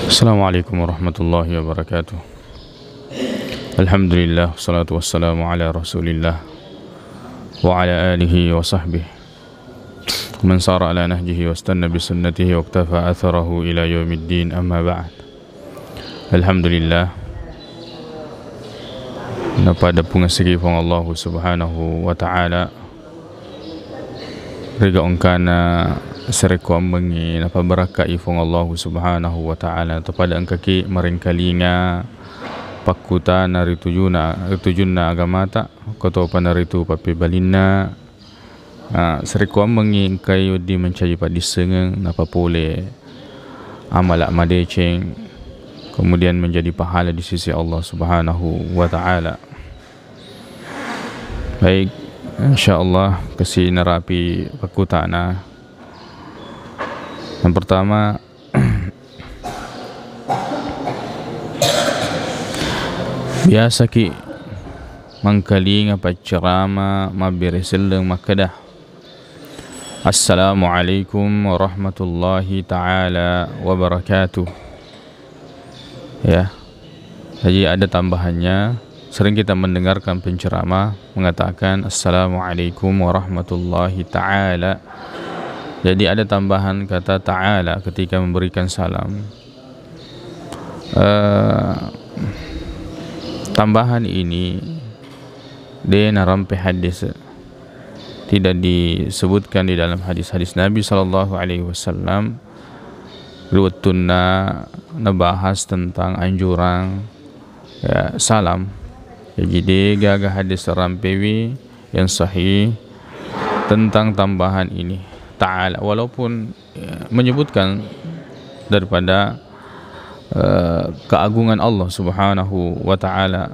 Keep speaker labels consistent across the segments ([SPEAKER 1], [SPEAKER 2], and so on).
[SPEAKER 1] Assalamualaikum warahmatullahi wabarakatuh. Alhamdulillah, wassalatu wassalamu ala rasulillah wa ala alihi wa sahbihi man sara ala nahjihi wa istanna bi sunnatihi wa iktafa atharahu ila yaumiddin, amma ba'd. Alhamdulillah, pada pungasigi fong Allah subhanahu wa ta'ala riga ongkana sereko ambengi napa baraka ifong Allah subhanahu wa ta'ala kepada engkaki maringkalinga pakuta naritujuna agamata koto panaritu papi balinna sereko ambengi engkai di mencari padisengeng napa pole amalak madeceng kemudian menjadi pahala di sisi Allah subhanahu wa ta'ala. Baik, insyaallah kasi narapi pakutana. Yang pertama, biasa ki mangkalinga pacarama mabiriseleng makadah. Assalamualaikum warahmatullahi ta'ala wabarakatuh. Ya, jadi ada tambahannya. Sering kita mendengarkan penceramah mengatakan Assalamualaikum warahmatullahi ta'ala. Jadi ada tambahan kata ta'ala ketika memberikan salam. Tambahan ini dia narampe hadis, tidak disebutkan di dalam hadis-hadis Nabi sallallahu alaihi wasallam. Riwayatuna nabahas tentang anjuran salam. Jadi gagah hadis rampewi yang sahih tentang tambahan ini ta'ala, walaupun menyebutkan daripada keagungan Allah subhanahu wa ta'ala,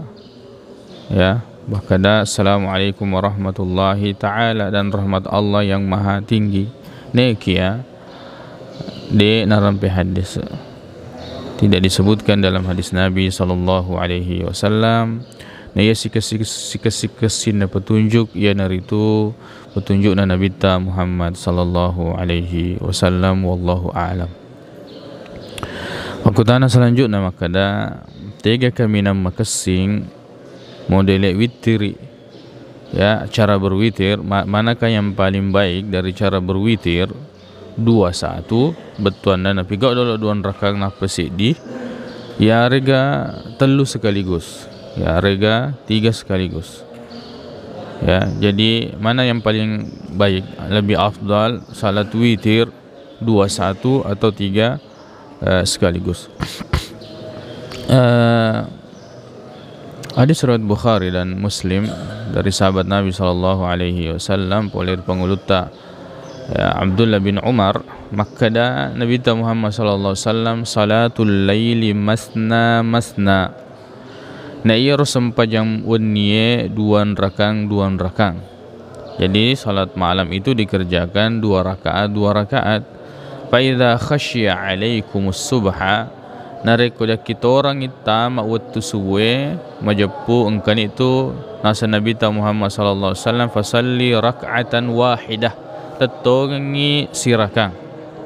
[SPEAKER 1] ya, bahkan assalamualaikum warahmatullahi ta'ala, dan rahmat Allah yang maha tinggi nekia di narampe hadis, tidak disebutkan dalam hadis Nabi sallallahu alaihi wasallam. Nah, ya sikesin petunjuk ya naritu petunjuk na Nabi ta Muhammad sallallahu alaihi wasallam, wallahu a'lam. Makutana selanjutnya makada tiga kami nama kesing model witiri, ya, cara berwitir. Manakah yang paling baik dari cara berwitir? 2-1 betuan nabi gak dulu 2 rakaat napa di ya rega telu sekaligus, ya rega 3 sekaligus. Ya, jadi mana yang paling baik, lebih afdal salat witir 2-1 atau 3 sekaligus? Hadis riwayat Bukhari dan Muslim dari sahabat Nabi sallallahu alaihi wasallam polir penguluta Abdullah bin Umar, makada Nabi Muhammad sallallahu alaihi wasallam salatul laili masna masna. Na iya sempajang wennie 2 rakang. Jadi salat malam itu dikerjakan 2 rakaat. Fa idza khasyiya alaikumus subha, nareko dak kita orang ita mawattu suwe majepu engkan itu nasa Nabi Muhammad sallallahu alaihi wasallam fasalli rak'atan wahidah, tetongi sirakang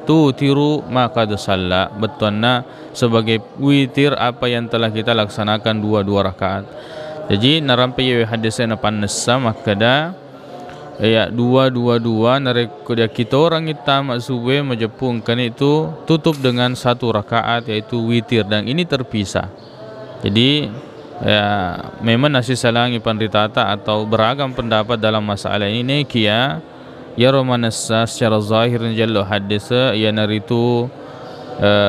[SPEAKER 1] tu tiru maka dosalla betuanna sebagai witir apa yang telah kita laksanakan 2 rakaat. Jadi narampe ye hadisna panessa makada ya 2 nareko dia kita orang kita maksuwe majepungkan itu tutup dengan 1 rakaat yaitu witir, dan ini terpisah. Jadi ya memang nasi salangi pandritata atau beragam pendapat dalam masalah ini kia ya romanasa secara zahir jallo hadis ya naritu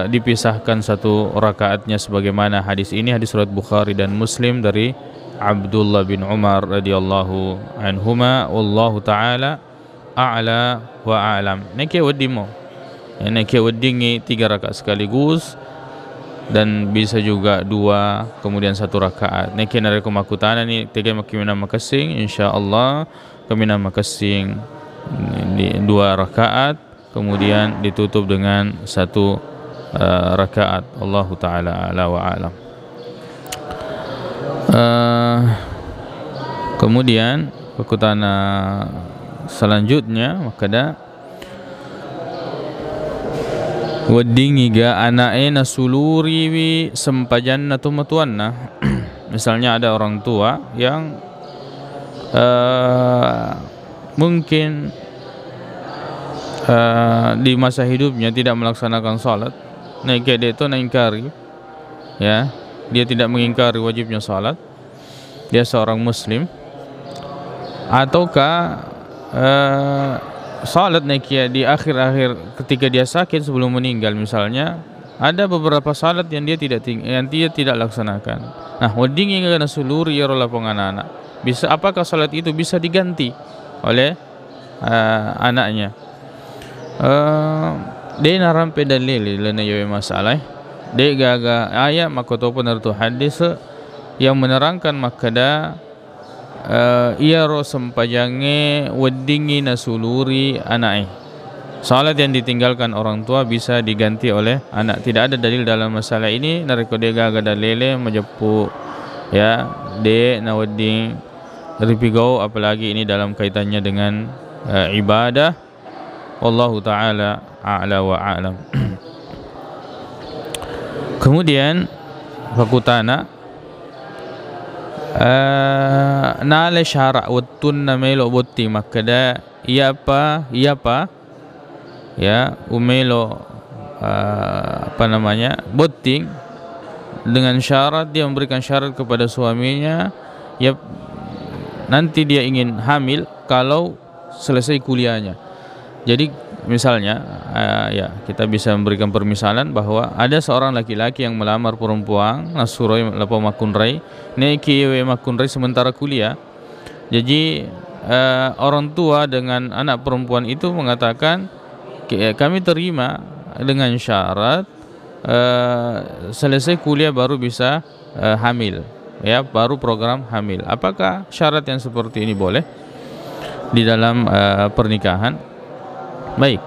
[SPEAKER 1] dipisahkan 1 rakaatnya sebagaimana hadis ini, hadis riwayat Bukhari dan Muslim dari Abdullah bin Umar radhiyallahu anhuma, wallahu taala a'la wa a'lam. Neke wadimo neke wadingi 3 rakaat sekaligus, dan bisa juga 2 kemudian 1 rakaat. Neke nareko makutana ni tiga makimina makasing, insyaallah kami nama kasing di 2 rakaat kemudian ditutup dengan 1 rakaat. Allahu taala ala wa alam. Kemudian pakutana selanjutnya makada weddingi ga anake nasuluri wi sempajanna tumatuanna. Misalnya ada orang tua yang mungkin di masa hidupnya tidak melaksanakan salat, dia itu mengingkari, ya, dia tidak mengingkari wajibnya salat, dia seorang muslim, ataukah salat di akhir-akhir ketika dia sakit sebelum meninggal misalnya, ada beberapa salat yang dia tidak laksanakan. Nah, wedding yang seluruh ya rola penganana. Apakah salat itu bisa diganti oleh anaknya? Dia narampe dalil lana yawe masalah. Dia gaga ayat makoto penartu hadis yang menerangkan makada ia ro sempajange weddingi nasuluri anake. Salat yang ditinggalkan orang tua bisa diganti oleh anak. Tidak ada dalil dalam masalah ini. Nareko dia gaga dalile majepu, ya, de na wedding ripigau, apalagi ini dalam kaitannya dengan ibadah. Wallahu ta'ala a'la wa a'lam. Kemudian fakutana nale syara' wattun melo botti makada iya pa ya umelo botting dengan syarat, dia memberikan syarat kepada suaminya, ya, nanti dia ingin hamil kalau selesai kuliahnya. Jadi misalnya ya, kita bisa memberikan permisalan bahwa ada seorang laki-laki yang melamar perempuan nasuroi lapo makunrai neki we makunrai sementara kuliah. Jadi orang tua dengan anak perempuan itu mengatakan, kami terima dengan syarat selesai kuliah baru bisa hamil, ya, baru program hamil. Apakah syarat yang seperti ini boleh di dalam pernikahan? Baik,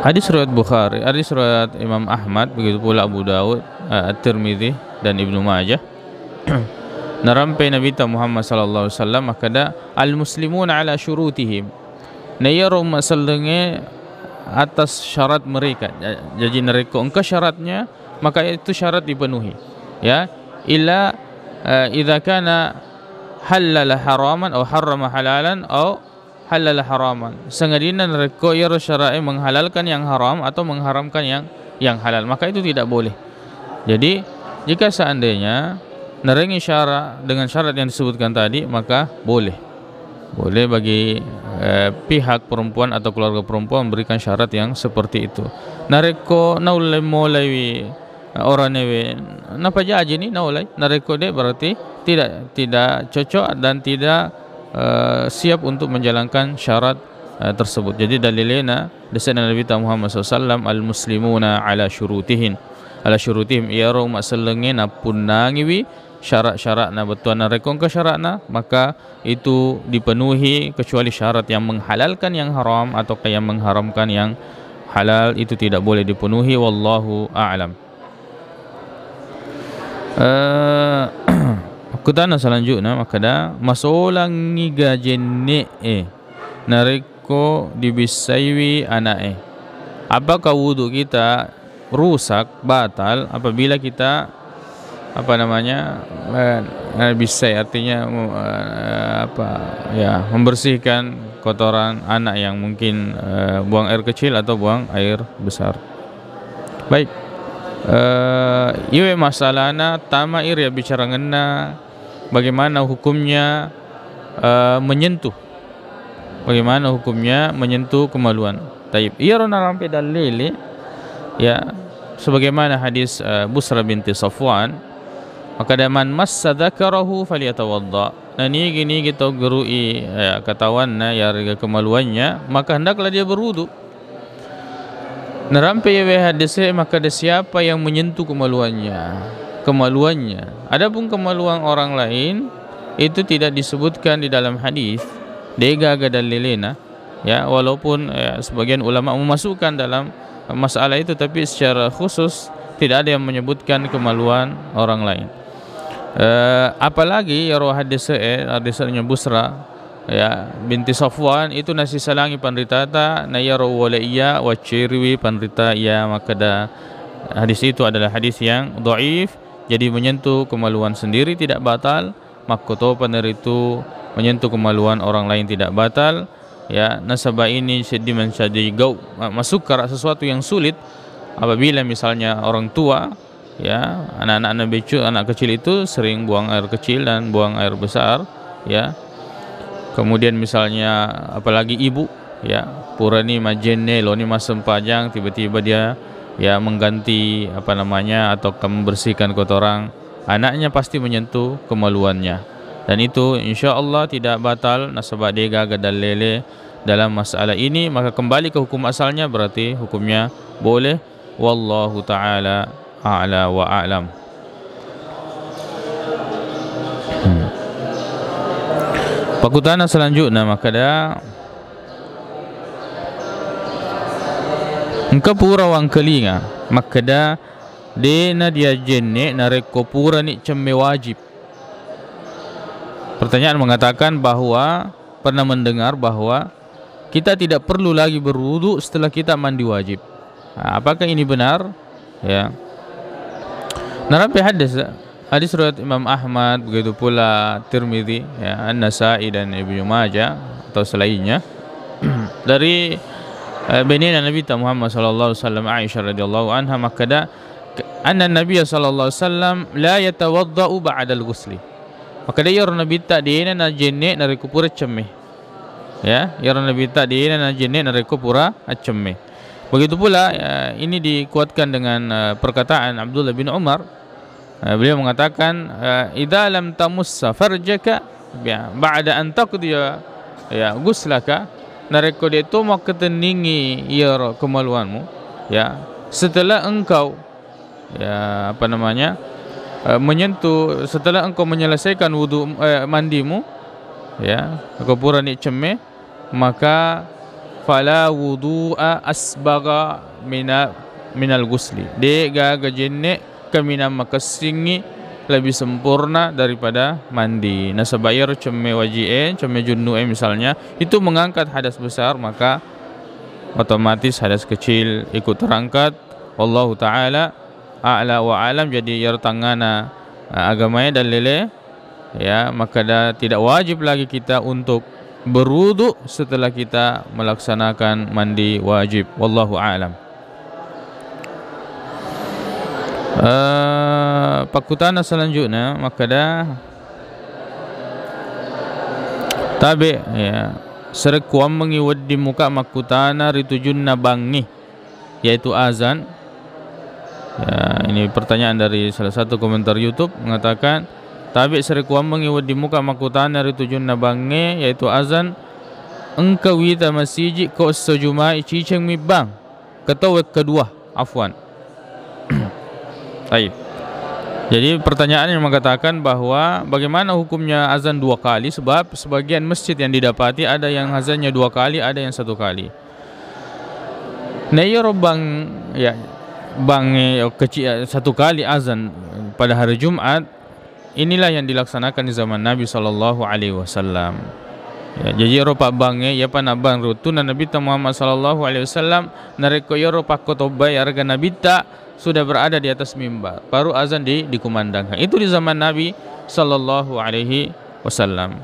[SPEAKER 1] hadis riwayat Bukhari, hadis riwayat Imam Ahmad, begitu pula Abu Dawud, At-Tirmidzi dan Ibnu Majah. Narampai Nabi Muhammad sallallahu alaihi wasallam makada al-muslimuna ala syurutihim. Nayaro masalenge atas syarat mereka. Jadi mereka engkau syaratnya, maka itu syarat dipenuhi, ya, illa idza kana halala haraman atau harrama halalan atau halal haraman. Sengadina mereka ya syar'i menghalalkan yang haram atau mengharamkan yang halal, maka itu tidak boleh. Jadi jika seandainya nerengi syarat dengan syarat yang disebutkan tadi, maka boleh bagi pihak perempuan atau keluarga perempuan memberikan syarat yang seperti itu. Nareko naulai mulai orang newe napa aja ni naulai nareko de berarti tidak cocok dan tidak siap untuk menjalankan syarat tersebut. Jadi dalilena desana Nabi Muhammad SAW al-muslimuna ala syurutihim ia ro masalenge napunangiwi syarat-syarat na betuan rekong ke syaratna, maka itu dipenuhi, kecuali syarat yang menghalalkan yang haram atau yang mengharamkan yang halal itu tidak boleh dipenuhi. Wallahu a'lam. Kutana selanjutnya makada masolang ngiga jenne nareko dibisaiwi anae. Apakah wudu kita rusak, batal apabila kita bisai, artinya membersihkan kotoran anak yang mungkin buang air kecil atau buang air besar. Baik, iwe masalahna tamair ya bicara ngena bagaimana hukumnya menyentuh kemaluan. Taib iya rona rampe dalili, ya, sebagaimana hadis Busra binti Safwan, maka man massa dzakarahu falyatawadda. Nani gini kita gerui katawanna ya harga kemaluannya, maka hendaklah dia berwudu. Narampe we hadis maka ada siapa yang menyentuh kemaluannya. Adapun kemaluan orang lain itu tidak disebutkan di dalam hadis. Dega aga dalilena, ya, walaupun sebagian ulama memasukkan dalam masalah itu, tapi secara khusus tidak ada yang menyebutkan kemaluan orang lain. Apalagi ya hadisnya Busra ya binti Safwan itu nasi salangi pandritata na yaro wala iya wa cirwi pandrita iya makada. Hadis itu adalah hadis yang dhaif, jadi menyentuh kemaluan sendiri tidak batal, makoto paner itu menyentuh kemaluan orang lain tidak batal. Ya, nasabah ini menjadi masuk ke sesuatu yang sulit apabila misalnya orang tua, ya, anak kecil itu sering buang air kecil dan buang air besar, ya. Kemudian misalnya apalagi ibu, ya, purani majenne lo ni masem panjang, tiba-tiba dia ya mengganti atau membersihkan kotoran, anaknya pasti menyentuh kemaluannya, dan itu insya Allah tidak batal nasabah dega gadal lele dalam masalah ini. Maka kembali ke hukum asalnya, berarti hukumnya boleh. Wallahu ta'ala a'la wa a'lam. Pakutana selanjutnya makada engka pura wang kelinga makada dena dia jenne na reko pura ni cemme wajib. Pertanyaan mengatakan bahwa pernah mendengar bahwa kita tidak perlu lagi berwudu setelah kita mandi wajib. Apakah ini benar? Ya. Narapi hadis riwayat Imam Ahmad, begitu pula Tirmidzi, ya, An-Nasa'i dan Ibnu Majah atau selainnya dari baginda Nabi Muhammad sallallahu alaihi wasallam Aisyah radhiyallahu anha makada anna Nabi sallallahu alaihi wasallam la yatawaddau ba'da al-ghusli. Makada ya Nabi ta dina na jenne na rekupura cemme. Ya, ya Nabi ta dina na jenne na rekupura cemme. Begitu pula ini dikuatkan dengan perkataan Abdullah bin Umar. Beliau mengatakan idza lam tamussa farjaka ba'da an taqdiya ya guslaka, nareko dia itu mau keteningi ya kemaluanmu, ya, setelah engkau ya menyentuh, setelah engkau menyelesaikan wudu mandimu, ya, kepura ni cemme, maka fala wudu'a asbaga minal gusli, de gaga jenne kamina makasingi lebih sempurna daripada mandi. Nasabayar cemme wajie, cemme junnu misalnya itu mengangkat hadas besar, maka otomatis hadas kecil ikut terangkat. Wallahu taala a'la wa alam. Jadi yar tangana agamanya dan lele, ya, maka tidak wajib lagi kita untuk berwudu setelah kita melaksanakan mandi wajib. Wallahu a'lam. Pakutana selanjutnya makada tabe, ya, serekuam mengiwad di muka makutana ritujun nabangi, yaitu azan. Ya, ini pertanyaan dari salah satu komentar YouTube mengatakan tabe serekuam mengiwad di muka makutana ritujun nabangi, yaitu azan engkau wita masjid ko sejumai ciceng mibang ketawek kedua afwan. Baik. Jadi pertanyaannya mengatakan bahwa bagaimana hukumnya azan 2 kali, sebab sebagian masjid yang didapati ada yang azannya 2 kali, ada yang 1 kali. Nah, bang kecil 1 kali azan pada hari Jumat, inilah yang dilaksanakan di zaman Nabi sallallahu alaihi wasallam. Ya, jadi Eropa bangnya ya panabang rutuna Nabi Muhammad sallallahu alaihi wasallam nareko Eropa kotobay harga Nabi sudah berada di atas mimbar, baru azan dikumandangkan. Itu di zaman Nabi sallallahu alaihi wasallam.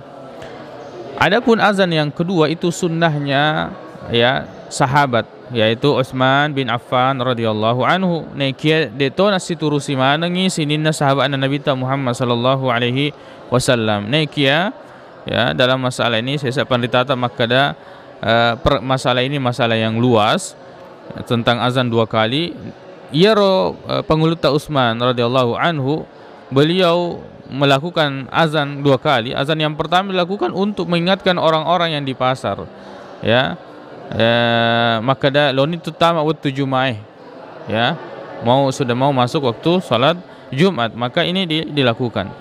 [SPEAKER 1] Adapun azan yang kedua itu sunnahnya, ya, sahabat, yaitu Utsman bin Affan radhiyallahu anhu. Nekia deto nasi turusi manangi sininna sahabat Nabi Muhammad sallallahu alaihi wasallam. Nekia, ya, dalam masalah ini saya panditata makada masalah ini masalah yang luas tentang azan 2 kali. Penguluta Utsman radhiyallahu anhu, beliau melakukan azan 2 kali. Azan yang pertama dilakukan untuk mengingatkan orang-orang yang di pasar, ya, maka loni tutama waktu Jumat, ya, sudah mau masuk waktu salat Jumat, maka ini dilakukan,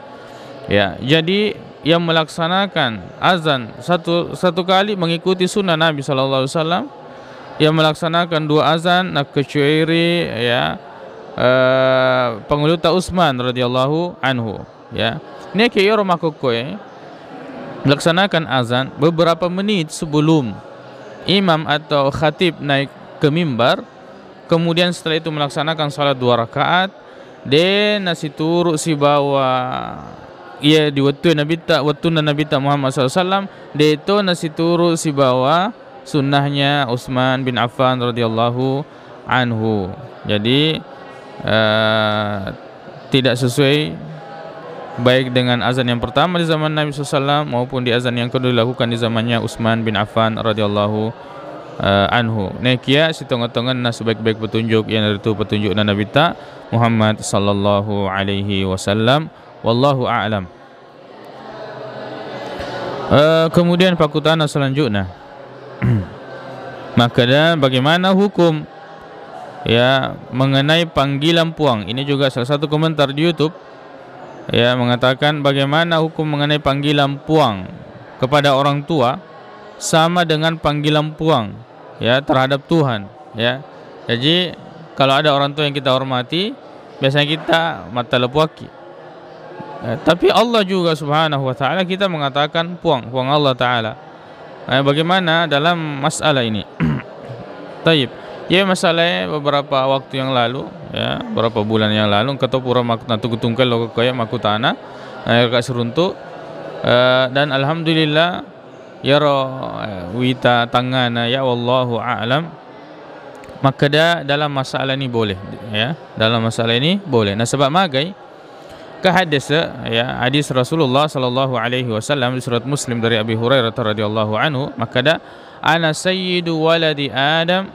[SPEAKER 1] ya. Jadi yang melaksanakan azan satu kali mengikuti sunnah Nabi sallallahu alaihi wasallam, yang melaksanakan 2 azan nak kecuali, ya, penguluta Utsman radhiyallahu anhu, ya. Ini kira makokoe melaksanakan azan beberapa menit sebelum imam atau khatib naik ke mimbar, kemudian setelah itu melaksanakan salat 2 rakaat, dan nasi turuk si bawa ia di waktu Nabi Muhammad SAW, de itu nasi turuk si bawa sunnahnya Utsman bin Affan radhiyallahu anhu. Jadi tidak sesuai baik dengan azan yang pertama di zaman Nabi SAW maupun di azan yang kedua dilakukan di zamannya Utsman bin Affan radhiyallahu anhu. Nekia si tengah-tengah sebaik-baik petunjuk yang itu petunjuk Nabi Muhammad sallallahu alaihi wasallam. Wallahu a'lam. Kemudian pakutana selanjutnya. Maka dan bagaimana hukum ya mengenai panggilan puang? Ini juga salah satu komentar di YouTube ya, mengatakan bagaimana hukum mengenai panggilan puang kepada orang tua sama dengan panggilan puang ya terhadap Tuhan ya. Jadi kalau ada orang tua yang kita hormati, biasanya kita mata lepuaki. Tapi Allah juga subhanahu wa ta'ala kita mengatakan puang Allah ta'ala. Bagaimana dalam masalah ini? Taib. Ya, masalahnya beberapa waktu yang lalu ya, beberapa bulan yang lalu kata pura makna tungkal lo kaya makutana kak seruntuk dan alhamdulillah ya wita tangana ya wallahu a'lam. Maka dalam masalah ini boleh ya, dalam masalah ini boleh. Nah, sebab magai ke hadis ya, hadis Rasulullah sallallahu alaihi wasallam di surat Muslim dari Abi Hurairah radhiyallahu anhu, maka ana sayyidu waladi Adam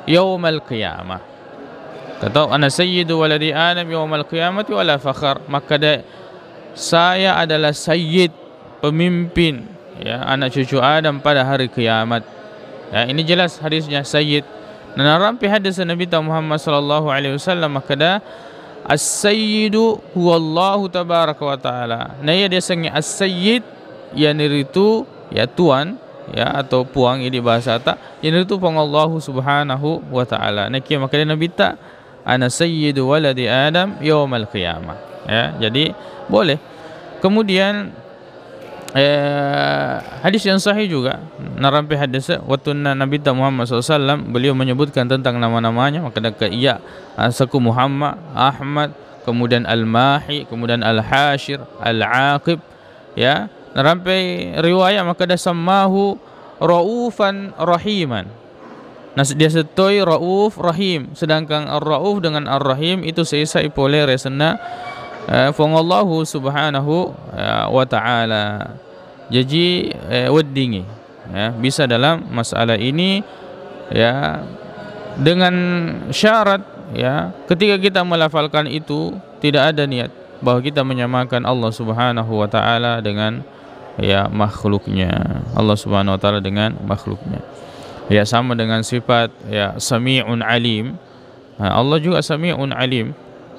[SPEAKER 1] yaumal qiyamah. Kata ana sayyidu waladi Adam yaumal qiyamati wala fakhar. Maka saya adalah sayyid, pemimpin ya anak cucu Adam pada hari kiamat. Ya, ini jelas hadisnya sayyid. Dan rampi hadis Nabi Muhammad sallallahu alaihi wasallam, maka as-sayyidu huwallahu tabaraka wa taala. Nah, ya dia sangi as-sayyid yang itu ya tuan ya atau puang ini bahasa tak yang itu pang Allah subhanahu wa ta'ala. Nah, maka Nabi tak ana sayyidu waladi Adam yaumal qiyamah ya, jadi boleh. Kemudian hadis yang sahih juga narampi hadis waktu Nabi Muhammad SAW beliau menyebutkan tentang nama-namanya, maka dekat iya Saku Muhammad, Ahmad, kemudian Al-Mahi, kemudian Al-Hashir, Al-Aqib ya. Sampai riwayat maka dah samahu Raufan Rahiman. Nah, dia setoi Rauf Rahim, sedangkan Ar-Rauf dengan Ar-Rahim itu seisai boleh resena fongallahu subhanahu wa ta'ala. Jadi weddingi ya, bisa dalam masalah ini ya, dengan syarat ya ketika kita melafalkan itu tidak ada niat bahwa kita menyamakan Allah subhanahu wa ta'ala dengan ya makhluknya, Allah subhanahu wa ta'ala dengan makhluknya ya, sama dengan sifat ya sami'un alim. Allah juga sami'un alim,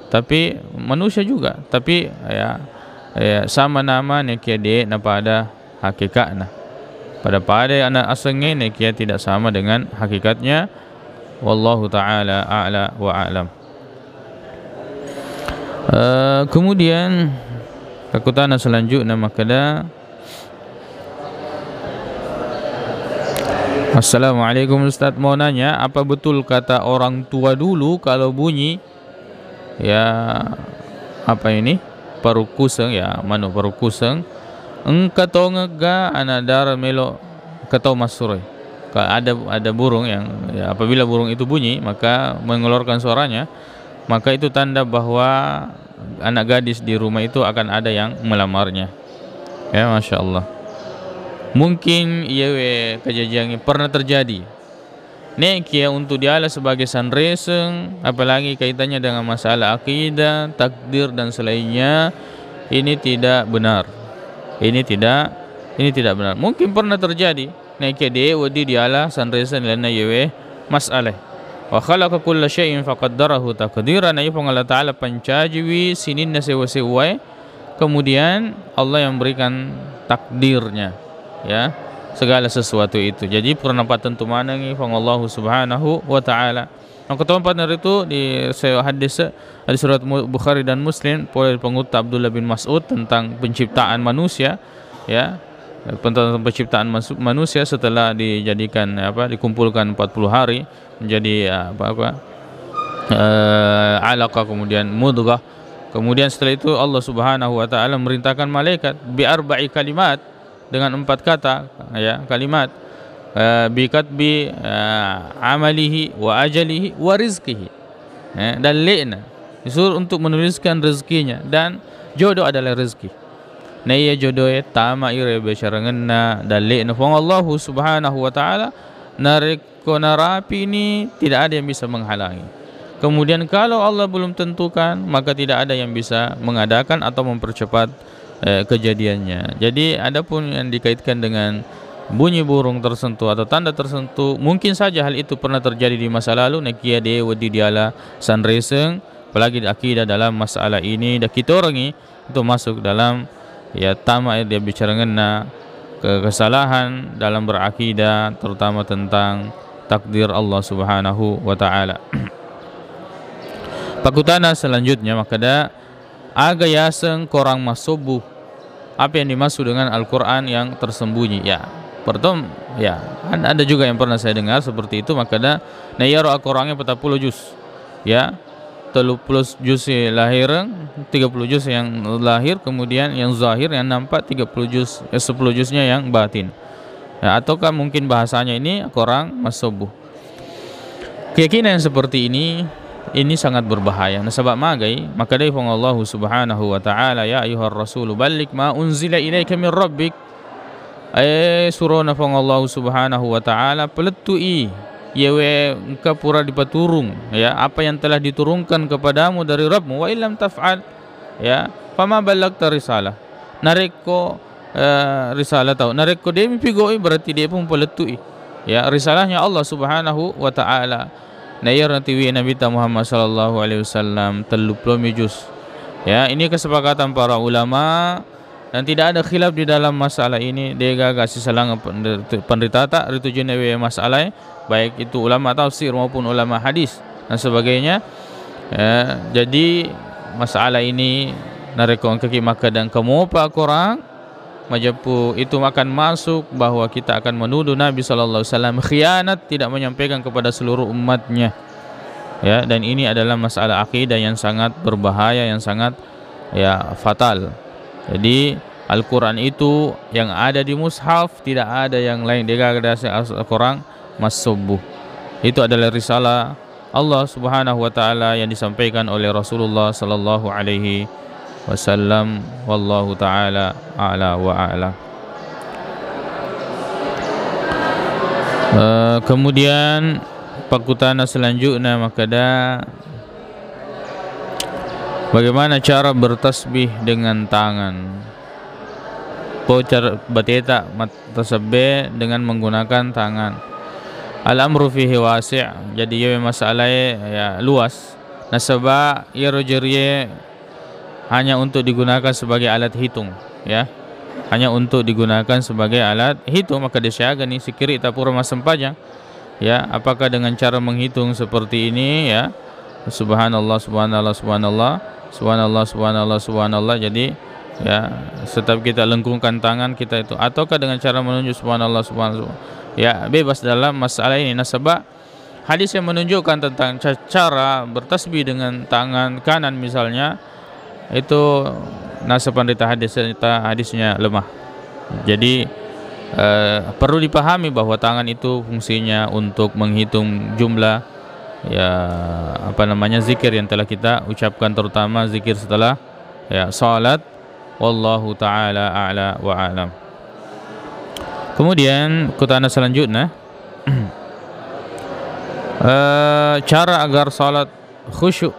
[SPEAKER 1] tapi manusia juga, tapi ya sama nama ni kia de na pada hakikatnya, pada anak aslinya ni kia tidak sama dengan hakikatnya. Wallahu ta'ala a'la wa a'lam. Kemudian kekuatan selanjutnya makada. Assalamualaikum Ustaz, mau nanya apa betul kata orang tua dulu kalau bunyi ya apa ini parukuseng ya manu parukuseng engkatau ngega anadar melo katau masuroi. Ada burung yang ya, apabila burung itu bunyi maka mengeluarkan suaranya, maka itu tanda bahwa anak gadis di rumah itu akan ada yang melamarnya ya, Masya Allah. Mungkin ia kejadian pernah terjadi. Nek ya untuk dialah sebagai sanreseng, apalagi kaitannya dengan masalah akidah, takdir dan selainnya, ini tidak benar. Ini tidak benar. Mungkin pernah terjadi. Nek dia wadi dialah sanreseng lana yewe masalah. Wa khalaqa kulla syai'in faqaddarahu taqdiran. Ayat Allah Taala pancajiwi sinin sewa-sewa. Kemudian Allah yang berikan takdirnya ya segala sesuatu itu. Jadi pernapatan tu mana ni Allah subhanahu wa ta'ala. Maka tempat itu di hadis di surat Bukhari dan Muslim oleh pengutip Abdullah bin Mas'ud tentang penciptaan manusia ya. tentang penciptaan manusia setelah dijadikan dikumpulkan 40 hari menjadi alaqah, kemudian mudghah. Kemudian setelah itu Allah Subhanahu wa taala merintahkan malaikat bi arba'i kalimat, dengan 4 kata, ya, kalimat, bi katbi amalihi wa ajalihi wa rizqihi, dan li'na, disuruh untuk menuliskan rezekinya, dan jodoh adalah rezeki. Nah, ia jodoh tama ire besyaranganna dan li'na fa Allah Subhanahu wa taala nariko narapi ini tidak ada yang bisa menghalangi. Kemudian kalau Allah belum tentukan, maka tidak ada yang bisa mengadakan atau mempercepat kejadiannya. Jadi adapun yang dikaitkan dengan bunyi burung tersentuh atau tanda tersentuh, mungkin saja hal itu pernah terjadi di masa lalu. Nakia de wadi diala sanreseng, apalagi akidah dalam masalah ini dah kita orangi itu masuk dalam tamak dia bicara ngena kesalahan dalam berakidah, terutama tentang takdir Allah Subhanahu wa taala. Pakutana selanjutnya makada aga yaseng korang masubuh. Apa yang dimaksud dengan Al-Quran yang tersembunyi? Ya, pertama, ya, ada juga yang pernah saya dengar seperti itu. Makada nayaro Al-Qurannya 40 juz, ya, 30 juz lahir, 30 juz yang lahir, kemudian yang zahir yang nampak 30 juz, 10 juznya yang batin. Ya, ataukah mungkin bahasanya ini korang masubuh? Keyakinan yang seperti ini sangat berbahaya. Nasabak magai, maka dari Allah Subhanahu wa taala, ya ayyuhar rasul balligh ma unzila ilaika min rabbik. Surana Allah Subhanahu wa taala peletui yewe engkau pura dipaturung, ya, apa yang telah diturunkan kepadamu dari Rabbmu. Wa illam taf'al, ya, fama ballagta risalah. Nareko risalah tahu. Nareko dia mipigoi berarti dia pun peletui, ya, risalahnya Allah Subhanahu wa taala. Nayar nanti Nabi Muhammad sallallahu alaihi wasallam 30 juz. Ya, ini kesepakatan para ulama dan tidak ada khilaf di dalam masalah ini. Dia gagak sisalang pendetata ritujuan masalah, baik itu ulama tafsir maupun ulama hadis dan sebagainya. Ya, jadi masalah ini narekong kaki maka dan kamu pak korang majapu itu akan masuk bahwa kita akan menuduh Nabi sallallahu alaihi wasallam khianat, tidak menyampaikan kepada seluruh umatnya. Ya, dan ini adalah masalah akidah yang sangat berbahaya, yang sangat fatal. Jadi Al-Qur'an itu yang ada di mushaf, tidak ada yang lain. Dia ada Al-Qur'an masubuh. Itu adalah risalah Allah Subhanahu wa taala yang disampaikan oleh Rasulullah sallallahu alaihi wasallam. Wallahu taala a'la wa a'la. Kemudian pakutana selanjutnya makada bagaimana cara bertasbih dengan tangan? Cara bateta tasbih dengan menggunakan tangan. Al-amru fihi wasi', jadi ia masalah luas. Nasaba ia rojeriye hanya untuk digunakan sebagai alat hitung, ya, hanya untuk digunakan sebagai alat hitung. Maka disyaga ni sikiri tak pura masam pajang, ya, apakah dengan cara menghitung seperti ini, ya, subhanallah subhanallah subhanallah subhanallah subhanallah subhanallah, jadi ya setiap kita lengkungkan tangan kita itu, ataukah dengan cara menunjuk subhanallah subhanallah, ya, bebas dalam masalah ini. Nasabah hadis yang menunjukkan tentang cara bertasbih dengan tangan kanan misalnya, itu nasa pandita hadisnya lemah. Jadi perlu dipahami bahwa tangan itu fungsinya untuk menghitung jumlah zikir yang telah kita ucapkan, terutama zikir setelah salat. Wallahu taala a'la wa a'lam. Kemudian kutana selanjutnya cara agar salat khusyuk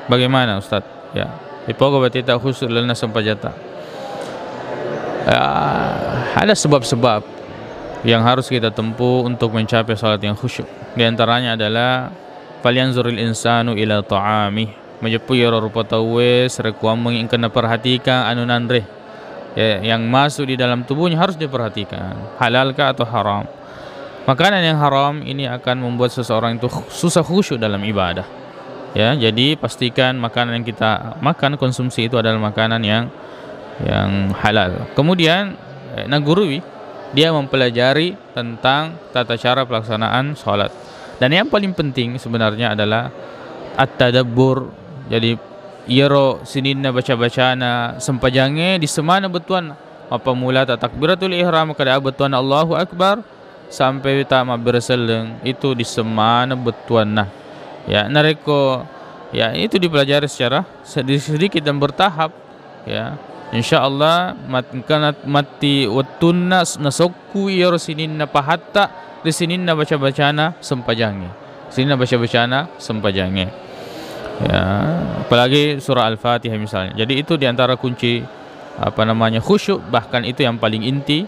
[SPEAKER 1] bagaimana Ustaz? Ya, ipogo berarti tak khusyuk lana sampajata. Ada sebab-sebab yang harus kita tempuh untuk mencapai salat yang khusyuk. Di antaranya adalah falyanzuril insanu ila ta'amih, menjepu rupa tawes rekuam menginginkan perhatikan anu nandre, yang masuk di dalam tubuhnya harus diperhatikan, halalkah atau haram. Makanan yang haram ini akan membuat seseorang itu susah khusyuk dalam ibadah. Ya, jadi pastikan makanan yang kita makan, konsumsi itu adalah makanan yang halal. Kemudian nagurui, dia mempelajari tentang tata cara pelaksanaan salat. Dan yang paling penting sebenarnya adalah at-tadabbur. Jadi iro sininna baca-bacana sempajange di semana betuan apa mula takbiratul ihram kada betuan Allahu akbar sampai tama berseleng itu di semana betuan nah. Ya, nareko ya itu dipelajari secara sedikit dan bertahap ya. Insyaallah mati wattunna nasokku iro sininna pahatta di sininna baca-bacana sempajange. Sininna baca-bacana sempajange. Ya, apalagi surah Al-Fatihah misalnya. Jadi itu diantara kunci khusyuk, bahkan itu yang paling inti.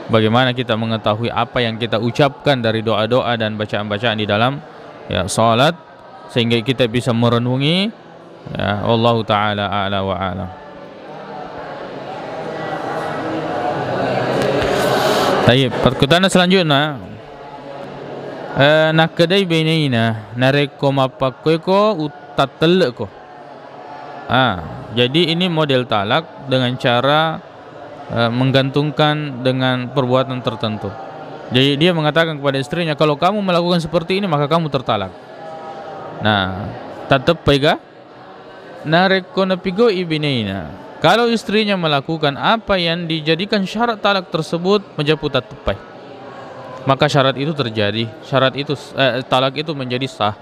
[SPEAKER 1] Bagaimana kita mengetahui apa yang kita ucapkan dari doa-doa dan bacaan-bacaan di dalam ya salat sehingga kita bisa merenungi ya. Wallahu taala a'la wa a'lam. Baik, perkutanan selanjutnya nak kedai benaina nareko mapakko ko utatel ko. Jadi ini model talak dengan cara menggantungkan dengan perbuatan tertentu. Jadi dia mengatakan kepada istrinya, kalau kamu melakukan seperti ini maka kamu tertalak. Nah, tetap pega nareko napigo ibinaina. Kalau istrinya melakukan apa yang dijadikan syarat talak tersebut menjadi tepai, maka syarat itu terjadi. Syarat itu talak itu menjadi sah.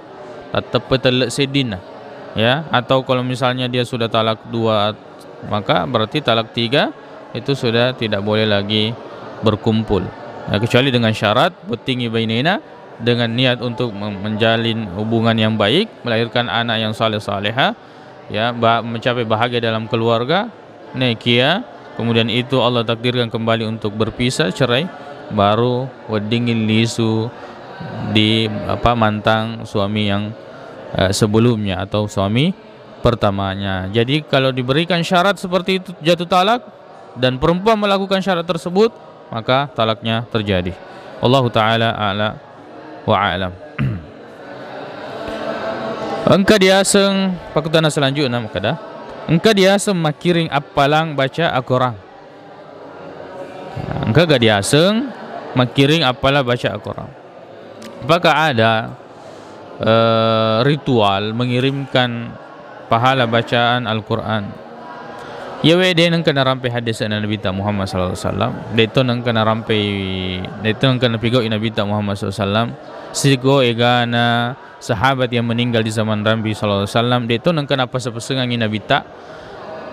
[SPEAKER 1] Tetap telak sedina. Ya, atau kalau misalnya dia sudah talak 2, maka berarti talak 3 itu sudah tidak boleh lagi berkumpul. Ya, kecuali dengan syarat betingi bainina, dengan niat untuk menjalin hubungan yang baik, melahirkan anak yang saleh-salehah, ya, mencapai bahagia dalam keluarga, nekia, kemudian itu Allah takdirkan kembali untuk berpisah, cerai, baru wedingin lisu di mantang suami yang sebelumnya atau suami pertamanya. Jadi kalau diberikan syarat seperti itu jatuh talak dan perempuan melakukan syarat tersebut, maka talaknya terjadi. Allahu taala a'la wa a'lam. Engka diaseng pakutana selanjutnya makada. Engka diaseng makiring apalang baca Al-Quran. Engka gak diaseng makiring apalah baca Al-Quran. Apakah ada ritual mengirimkan pahala bacaan Al-Quran? Ya wede nang kana rampai hadis Nabi Muhammad sallallahu alaihi wasallam. Deto nang kana rampai deto nang kana pigo Nabi Muhammad sallallahu alaihi wasallam. Sigo egana sahabat yang meninggal di zaman Nabi sallallahu alaihi wasallam deto nang kana pasapasengan Nabi ta.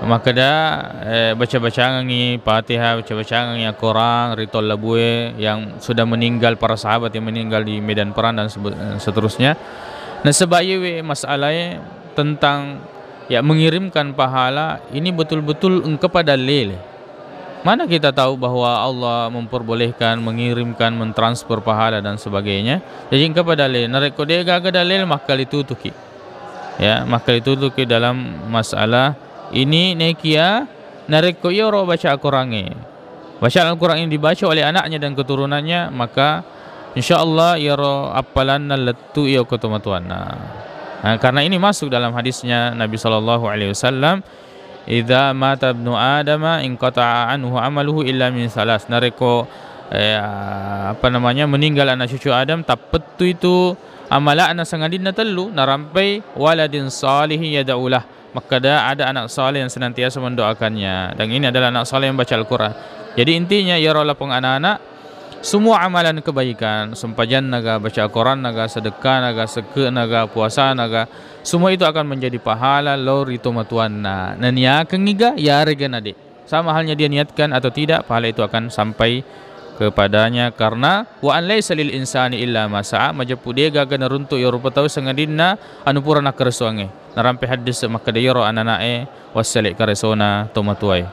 [SPEAKER 1] Maka baca-bacaan ngi Fatihah, baca-bacaan ngi Al-Quran, ritual labue yang sudah meninggal, para sahabat yang meninggal di medan perang dan seterusnya. Nah, sebagai masalahnya tentang ya mengirimkan pahala ini betul-betul kepada dalil. Mana kita tahu bahwa Allah memperbolehkan mengirimkan, mentransfer pahala dan sebagainya. Jadi kepada dalil, nareko dega ke dalil maka ditutuki. Ya, maka ditutuki dalam masalah ini nekia nareko yoro baca Al-Quran. Baca Al-Quran yang dibaca oleh anaknya dan keturunannya, maka insyaallah yoro apalan letu iyo ketumatuanna. Nah, karena ini masuk dalam hadisnya Nabi sallallahu alaihi wasallam, idza mata ibnu adama inqata'a anhu amaluhu illa min salas. Nareko meninggal anak cucu Adam tapetu itu amala anak sangadin telu narampai waladin salihin yad'ulah. Maka ada anak saleh yang senantiasa mendoakannya, dan ini adalah anak saleh yang baca Al-Quran. Jadi intinya ya lapang anak-anak semua amalan kebaikan, sempajan naga, baca Al-Quran naga, sedekah naga, seke naga, puasa naga, semua itu akan menjadi pahala lor itu matuanna. Nania kengiga ya regen adik. Sama halnya dia niatkan atau tidak, pahala itu akan sampai kepadanya, karena wa an laisa lil insani illa ma sa'a. Majapu dia gaga naruntuk ya rupa tahu sangadinna anu purana kersuange. Narampe hadis maka dayro ananae wasalik karesona tomatuai.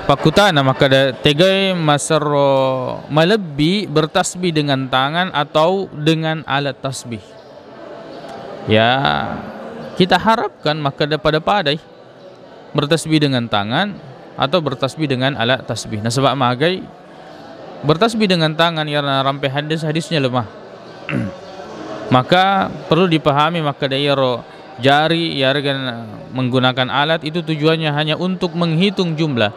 [SPEAKER 1] Pakutana maka tegai masaro malebbi bertasbih dengan tangan atau dengan alat tasbih. Ya, kita harapkan maka pada padai bertasbih dengan tangan atau bertasbih dengan alat tasbih. Nah, sebab magai bertasbih dengan tangan karena rampai hadisnya lemah. Maka perlu dipahami maka dairo jari ya menggunakan alat itu tujuannya hanya untuk menghitung jumlah.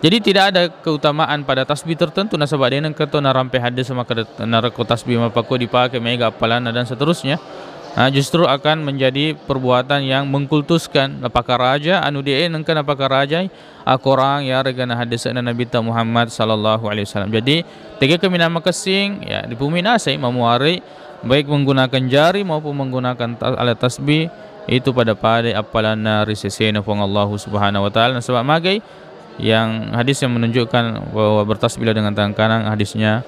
[SPEAKER 1] Jadi tidak ada keutamaan pada tasbih tertentu nasabah dengan kata narampe hadis sama narako tasbih mapako dipakai mega apalana dan seterusnya. Nah, justru akan menjadi perbuatan yang mengkultuskan apakah raja anu dia nengkan apakah raja akorang ya regana hadis Nabi Muhammad sallallahu alaihi wasallam. Jadi tiga kemina makasing ya dipumina saya memuari baik menggunakan jari maupun menggunakan alat tasbih itu pada apalana risesena pong Allah Subhanahu wa taala sebab magai yang hadis yang menunjukkan bahwa bertasbih dengan tangan kanan hadisnya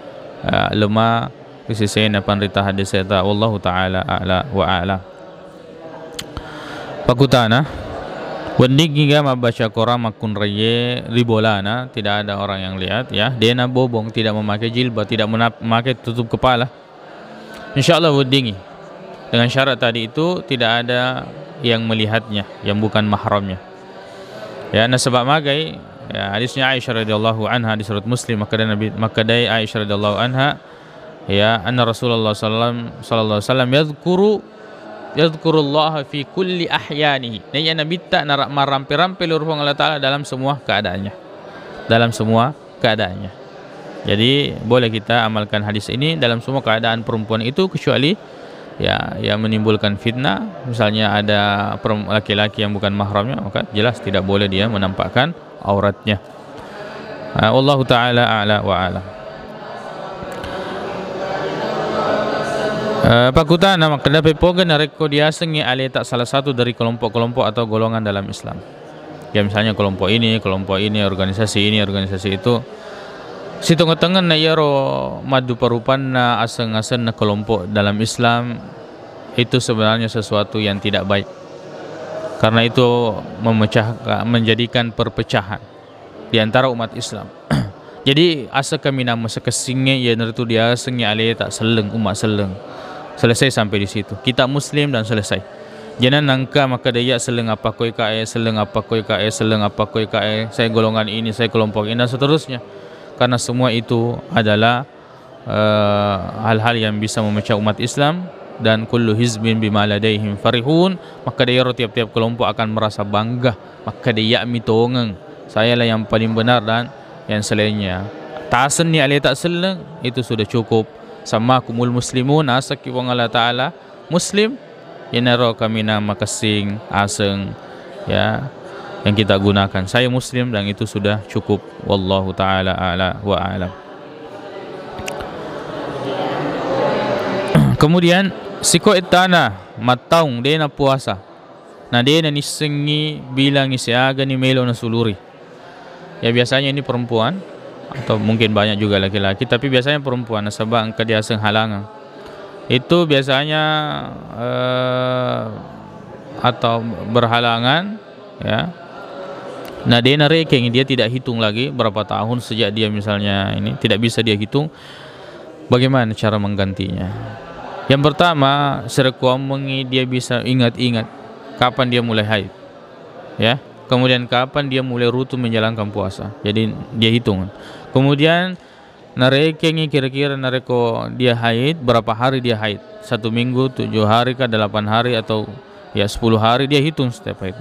[SPEAKER 1] lemah risesena panrita hadis eta wallahu taala a'la wa a'la. Pakutana wendig hingga membaca Quran makun reye ribolana tidak ada orang yang lihat ya dena bobong tidak memakai jilbab tidak memakai tutup kepala insyaallah wedingi dengan syarat tadi itu tidak ada yang melihatnya yang bukan mahramnya ya nasabak magai ya hadisnya Aisyah radhiyallahu anha di surat Muslim makadai Aisyah radhiyallahu anha ya anna Rasulullah sallallahu alaihi wasallam yadhkurullah fi kulli ahyanihi ya nabi tak narak marampe-rampe lurung Allah taala dalam semua keadaannya jadi boleh kita amalkan hadis ini dalam semua keadaan perempuan itu kecuali ya yang menimbulkan fitnah misalnya ada laki-laki yang bukan mahramnya maka jelas tidak boleh dia menampakkan auratnya. Wallahu taala a'la wa a'lam. Pakutana makada pepogan nareko dia sengi ale tak salah satu dari kelompok-kelompok atau golongan dalam Islam. Ya misalnya kelompok ini, organisasi itu. Si tengah-tengah na yaro madu parupanna aseng-aseng na kelompok dalam Islam itu sebenarnya sesuatu yang tidak baik. Karena itu menjadikan perpecahan di antara umat Islam. Jadi asa kami nama sekesingnya ya nertu dia sengnya ale tak seleng umat seleng. Selesai sampai di situ. Kita Muslim dan selesai. Jangan nangka maka dia seleng apa koi kae, seleng apa koi kae, seleng apa koi kae. Saya golongan ini, saya kelompok ini dan seterusnya. Karena semua itu adalah hal-hal yang bisa memecah umat Islam dan kullu hizbin bima ladaihim farihun maka dia tiap-tiap kelompok akan merasa bangga maka dia mitongeng saya lah yang paling benar dan yang selainnya tasen ni ali tak seleng itu sudah cukup sama kumul muslimun asak wong Allah taala muslim inaro kami nama kesing aseng ya yang kita gunakan saya muslim dan itu sudah cukup wallahu taala a'la wa a'lam. Kemudian siko etana mataung dia na puasa na dia na nisengi bilang isiaga ni melo na suluri ya biasanya ini perempuan atau mungkin banyak juga laki-laki tapi biasanya perempuan nasabah angka dia halangan itu biasanya atau berhalangan ya. Nah dia ranking dia tidak hitung lagi berapa tahun sejak dia misalnya ini tidak bisa dia hitung bagaimana cara menggantinya. Yang pertama serekuamengi dia bisa ingat-ingat kapan dia mulai haid ya kemudian kapan dia mulai rutin menjalankan puasa jadi dia hitung kemudian narekengi kira-kira nareko dia haid berapa hari dia haid 1 minggu 7 hari ke 8 hari atau ya 10 hari dia hitung setiap itu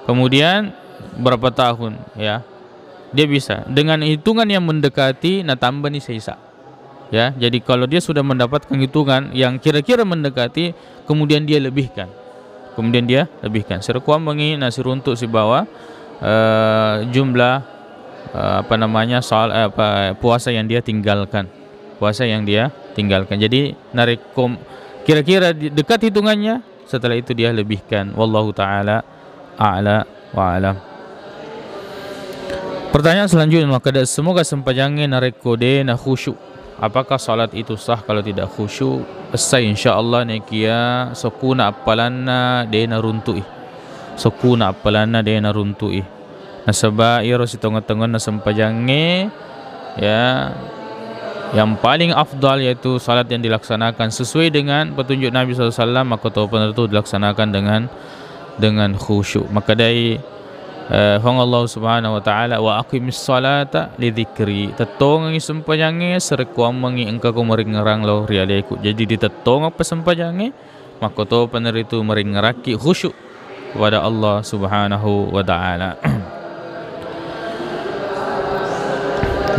[SPEAKER 1] kemudian berapa tahun ya dia bisa dengan hitungan yang mendekati na tambah ni sisa ya jadi kalau dia sudah mendapatkan hitungan yang kira-kira mendekati kemudian dia lebihkan serkuam mengi nasi runtuk si bawah jumlah puasa yang dia tinggalkan jadi narekom kira-kira dekat hitungannya setelah itu dia lebihkan wallahu taala a'la wa a'lam. Pertanyaan selanjutnya semoga sempajangnya narekode na khusyuk. Apakah salat itu sah kalau tidak khusyuk? Asai insyaallah nekia sokuna appalanna dena runtui. Nasaba iro si tengah-tengah na sempajangnya ya yang paling afdal yaitu salat yang dilaksanakan sesuai dengan petunjuk Nabi SAW maka tawapan itu dilaksanakan dengan khusyuk. Maka dari Allah Subhanahu wa taala wa aqimis salata li dzikri tetong ngi sempajange serekuam mengi engka ko meringerang lo rialeku jadi ditetong apa sempajange maka to peneritu meringeraki khusyuk kepada Allah Subhanahu wa taala.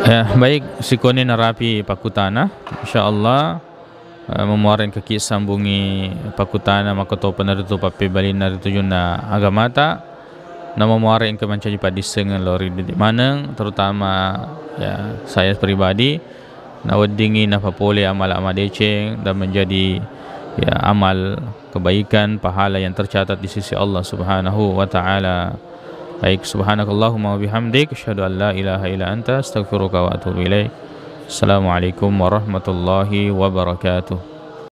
[SPEAKER 1] Ya, baik sikoni narapi pakutana insyaallah memuarin kaki sambungi pakutana maka to peneritu pape balina ritujuna agamata na memuarin ke mancaji padisengan lori di maneng terutama ya saya pribadi na weddingi na papole amal-amal deceng dan menjadi ya amal kebaikan pahala yang tercatat di sisi Allah Subhanahu wa taala. Baik, subhanakallahumma wa bihamdik asyhadu an la ilaha illa anta astaghfiruka wa atubu ilaik. Assalamualaikum warahmatullahi wabarakatuh.